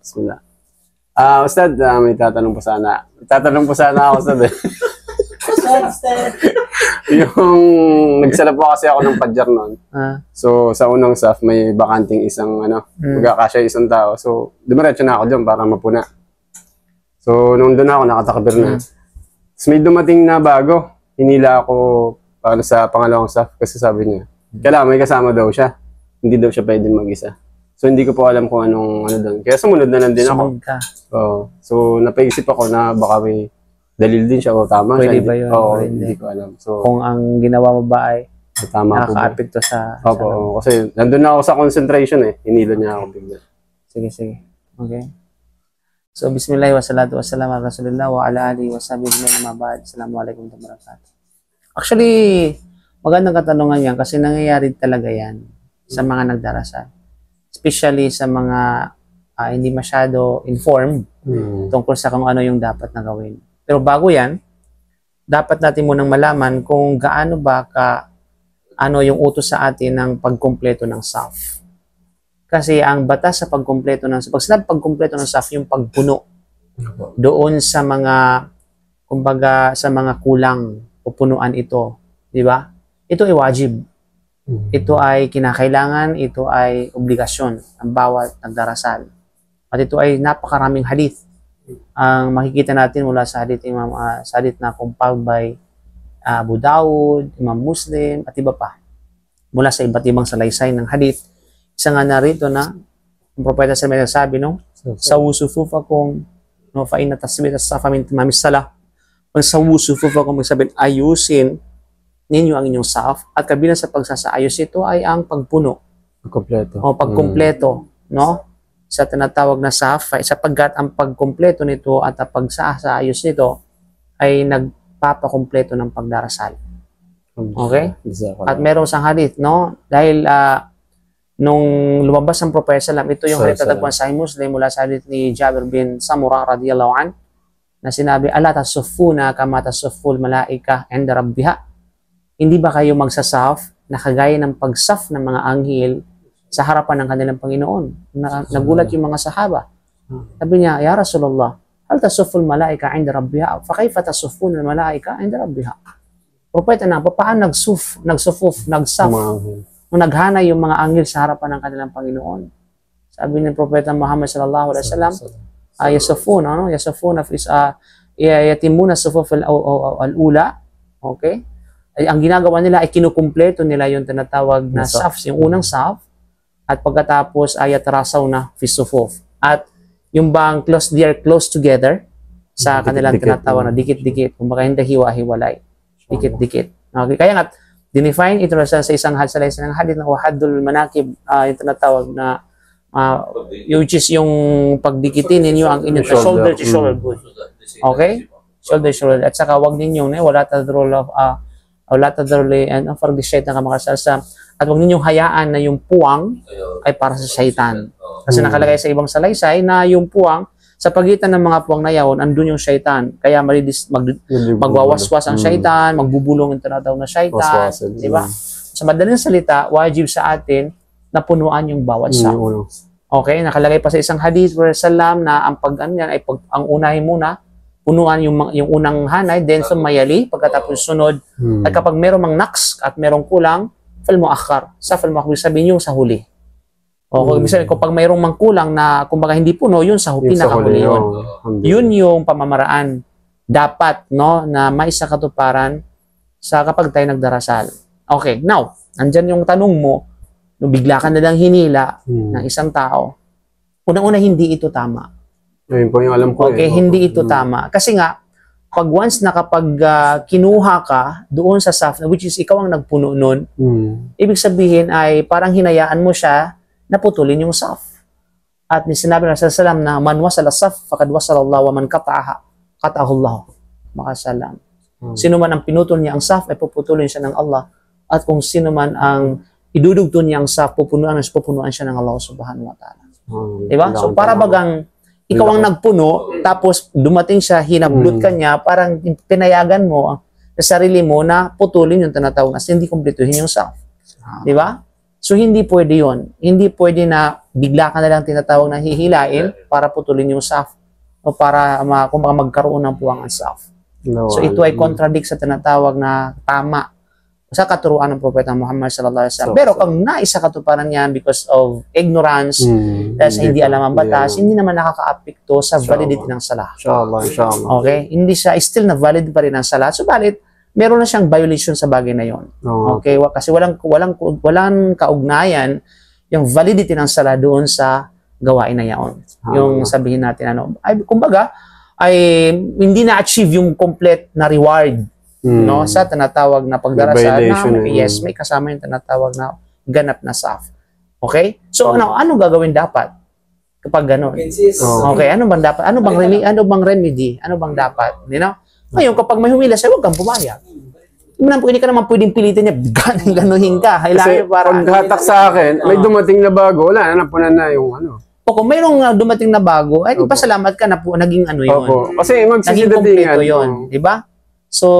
Bismillah. Ustad, may tatanong po sana. Ako, Ustad. Yung nagsala po kasi ako ng padjar noon. So, sa unang saf, may bakanting isang, magkakasya isang tao. So, dumiretso na ako dyan para mapuna. So, nung doon ako, nakatakbir na. So, may dumating na bago. Hinila ako para sa pangalawang saf kasi sabi niya, kailangan may kasama daw siya. Hindi daw siya pwede mag-isa. So, hindi ko po alam kung anong doon. Kaya sumunod na lang din ako. So, napaisip ako na baka may dalil din siya o tama pwede siya. Ba yun? Oo, hindi ko alam. So, kung ang ginawa mo ba ay tama nakaka-apekto sa... Opo, kasi nandun na ako sa concentration eh. Hinila niya ako bigla. Sige. Okay. So, bismillah wa salatu wa salam ala rasulillah wa ala alihi wa sahbihi wa mabad. Assalamualaikum warahmatullahi wabarakatuh. Actually, magandang katanungan yan kasi nangyayari talaga yan sa mga nagdarasal. Especially sa mga hindi masyado informed tungkol sa kung ano yung dapat na gawin. Pero bago yan, dapat natin munang malaman kung gaano ba ano yung utos sa atin ng pagkumpleto ng saf. Kasi ang batas sa pagkumpleto ng saf, pag sinabi pagkumpleto ng saf, yung pagpuno doon sa mga, kumbaga, sa mga kulang, pupunuan ito. Di ba? Ito ay wajib. Ito ay kinakailangan, ito ay obligasyon ng bawat nagdarasal. At ito ay napakaraming hadith. Ang makikita natin mula sa hadith, sa hadith na compiled by Abu Dawud, Imam Muslim, at iba pa. Mula sa iba't ibang salaysay ng hadith. Isa nga narito na, ang propeta sa may nagsabi, sawu sufufakum, fa'in na tasbih as-safa min tamamis salah. Ang sawu sufufakum, sabihin, ayusin ninyo ang inyong saf, at kabilang sa pagsasaayos ito ay ang pagpuno. Pagkumpleto. O pagkumpleto, no? Sa tinatawag na saf, sapagkat ang pagkumpleto nito at ang pagsasaayos nito ay nagpapakumpleto ng pagdarasal. Okay? At meron sang hadith, no? Dahil nung lumabas ang propeta sallam, ito yung hadith tatagpuan sa Muslim mula sa hadith ni Jabir bin Samurah radiyallahu an, na sinabi, ala tasuffuna kama tasufful malaika inda rabbiha. Hindi ba kayo magsasaf na kagaya ng pagsaf ng mga anghel sa harapan ng kanilang Panginoon? Nagulat yung mga sahaba. Sabi niya, ya Rasulullah, hal tasufful malaika inda rabbiha? Fa kayfa tasuffun al malaika inda rabbiha? Propeta na, paano nagsaf, nung naghana yung mga anghel sa harapan ng kanilang Panginoon? Sabi ng Propeta Muhammad sallallahu alaihi wasallam, yasafuna yatimuna sufuf al-ula. Okay? Ay, ang ginagawa nila ay kinukumpleto nila yung tinatawag na saf, yung unang saf, at pagkatapos ay atrasaw na fi sufuf. At yung bang they are close together sa kanilang tinatawag na dikit-dikit, kung baka hindi hiwa-hiwalay. Dikit-dikit. Okay, kaya nga, dinefine ito sa isang salaysay ng hadith na wahadul manakib, yung tinatawag na which is yung pagdikitin ninyo ang inyong shoulder to shoulder. Okay? Shoulder to shoulder. At saka wag ninyong wala tadrol of wala tadroli and for the shaitan ka makasalsa. At wag ninyong hayaan na yung puwang ay para sa shaitan. Kasi nakalagay sa ibang salaysay na yung puwang, sa pagitan ng mga puwang na yaon, andun yung shaitan. Kaya magwawaswas ang shaitan, magbubulong yung tinatawag na shaitan. Diba? Sa madaling salita, wajib sa atin na punuan yung bawat saf. Okay? Nakalagay pa sa isang hadith where salam na ang ang unahin muna, punuan yung unang hanay, then sumayali, pagkatapos sunod. At kapag merong mang naks at merong kulang, fal muakhar. Sa fal muakhar, sabihin yung sa huli. O kapag mayroong mang kulang na kumbaga hindi puno, yun sa pinakahuli yun. Yun yung pamamaraan dapat, no, na may isa katuparan sa kapag tayo nagdarasal. Okay, now, andyan yung tanong mo, nung bigla ka na lang hinila ng isang tao, unang-una hindi ito tama. Ayun po yung alam ko. Okay, hindi ito tama. Kasi nga, pag once na kapag kinuha ka doon sa saf, which is ikaw ang nagpuno nun, ibig sabihin ay parang hinayaan mo siya na putulin yung saf. At sinabi ng Rasulullah na man wasala saf, fakad wasala Allah, wa man kata'ahu Allah. Makasalam. Sino man ang pinutol niya ang saf, ay puputulin siya ng Allah. At kung sino man ang idudugtong niya ang saf, pupunuan siya ng Allah subhanahu wa ta'ala. Diba? So para bagang ikaw ang nagpuno, tapos dumating siya, hinablot ka niya, parang pinayagan mo sa sarili mo na putulin yung tinatawag na hindi kumpletuhin yung saf. Di ba? So, hindi pwede yun. Hindi pwede na bigla ka na lang tinatawag na hihilain para putulin yung saf o para kumbaga magkaroon ng puwang ang saf. So, ito ay contradict sa tinatawag na tama sa katuruan ng Propeta Muhammad sallallahu alaihi wasallam. Pero kung naisa katuparan yan because of ignorance, dahil sa hindi alam ang batas, hindi naman nakaka-apekto sa validity ng salah. Inshallah. Okay? Hindi siya, still na valid pa rin ang salah. Subalit, meron na siyang violation sa bagay na yon. Okay? Kasi walang kaugnayan yung validity ng salah doon sa gawain na yon. Yung sabihin natin, kumbaga, ay hindi na-achieve yung complete na reward no sa tinatawag na pagdarasal na yes, may kasama yung tinatawag na ganap na saf. Okay? So ano gagawin dapat kapag gano'n? Okay, ano bang dapat? Ano bang remedy? Ano bang dapat? You know? Ngayon kapag may humila sa'yo, huwag kang pumayag. Hindi ka naman pwedeng pilitin niya, ganuhin ka. Kasi paghatak sa akin, may dumating na bago, wala, napunan na yung ano. O kung mayroong dumating na bago, ay pasalamat ka na po, naging ano yun. Kasi naging kompleto yun. Diba? So,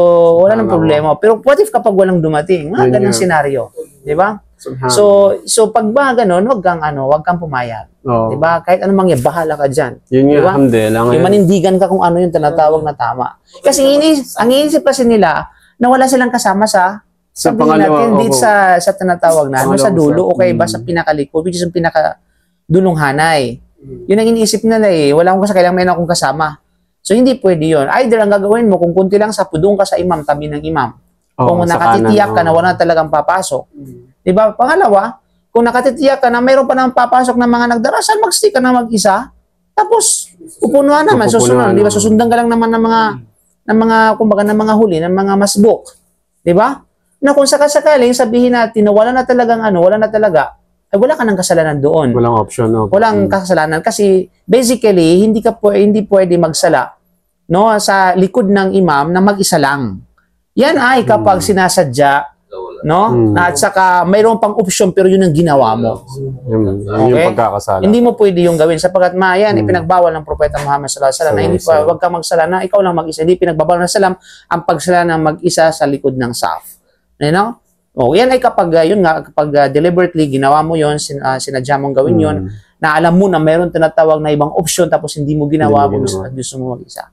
wala nang problema. Pero what if kapag walang dumating? Mga ganang senaryo. Diba? So pag ba ganun, wag kang pumayag. Diba? Kahit anong mangyari, bahala ka dyan. Yun diba? Yung manindigan ka kung ano yung tinatawag na tama. Kasi ang iniisip kasi nila, na wala silang kasama sa sabihin natin dito sa tinatawag na sa dulo o kaya ba sa pinakalikod, which is yung pinakadulong hanay. Yun ang iniisip nila eh. Wala akong kailangan may akong kasama. So hindi pwede yun. Either ang gagawin mo, kung kunti lang sa pudong ka sa imam, tabi ng imam. Kung nakatitiyak ka na wala na talagang papasok. Diba? Pangalawa, kung nakatitiyak ka na mayroon pa naman papasok ng mga nagdarasal, mag-stick ka na mag-isa. Tapos, upunuan naman, susunod. Diba? Susundan ka lang naman ng mga huli, ng mga masbuk. Diba? Na kung sakasakaling sabihin natin na wala na talaga, ay wala ka ng kasalanan doon. Walang option. Walang kasalanan kasi basically, hindi pwede magsala no, sa likod ng imam na mag-isa lang. Yan ay kapag sinasadya, no? At saka mayroon pang option pero yun ang ginawa mo. Yung pagkakasala. Hindi mo pwede yung gawin sapagkat yan ipinagbawal ng Propeta Muhammad sallallahu alaihi wasallam na hindi wag kang magsala na ikaw lang mag-isa. Hindi pinagbabawal ng salam ang pagsala ng mag-isa sa likod ng saf. You know? Yan ay kapag deliberately ginawa mo yon, sinadya mong gawin yon, na alam mo na mayroon tinatawag na ibang option tapos hindi mo ginawa mo gusto mo mag-isa.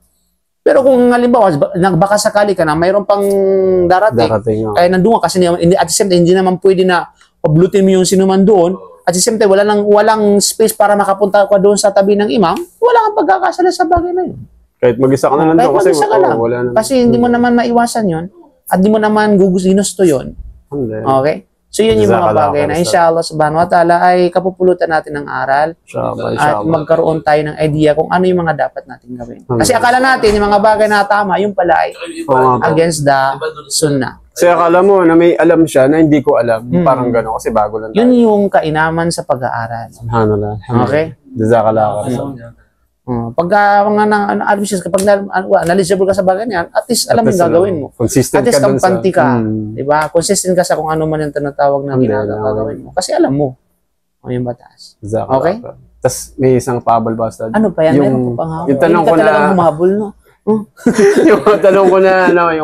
Pero kung halimbawa, baka sakali ka na, mayroon pang darating kaya nandun ka kasi at the same time, hindi naman pwede na pablutin mo yung sinuman doon. At the same time, walang space para makapunta ka doon sa tabi ng imam, wala kang pagkakasala sa bagay na yun. Kahit mag-isa ka na lang doon. Kasi hindi mo naman maiwasan yun at hindi mo naman ginusto yun. Okay? So yun yung mga bagay na inshallah subhanahu wa ta'ala ay kapupulutan natin ng aral at magkaroon tayo ng idea kung ano yung mga dapat natin gawin. Kasi akala natin yung mga bagay na tama, yung pala ay against the sunnah. Kasi akala mo na may alam siya na hindi ko alam. Parang gano'n kasi bago lang tayo. Yun yung kainaman sa pag-aaral. Subhanallah. Okay? Jazakallah. Pagka kapag knowledgeable ka sa bagay niyan, at least alam mo yung gagawin mo. Consistent at least ka dun sa... kampante ka. Diba? Consistent ka sa kung ano man yung tinatawag na gagawin mo. Kasi alam mo yung batas. Okay? Tapos may isang pabal basta. Ano pa yan? Meron pa pang habol. Yung tanong ko na... Hindi ka talagang humabol, no? Yung tanong ko na, yung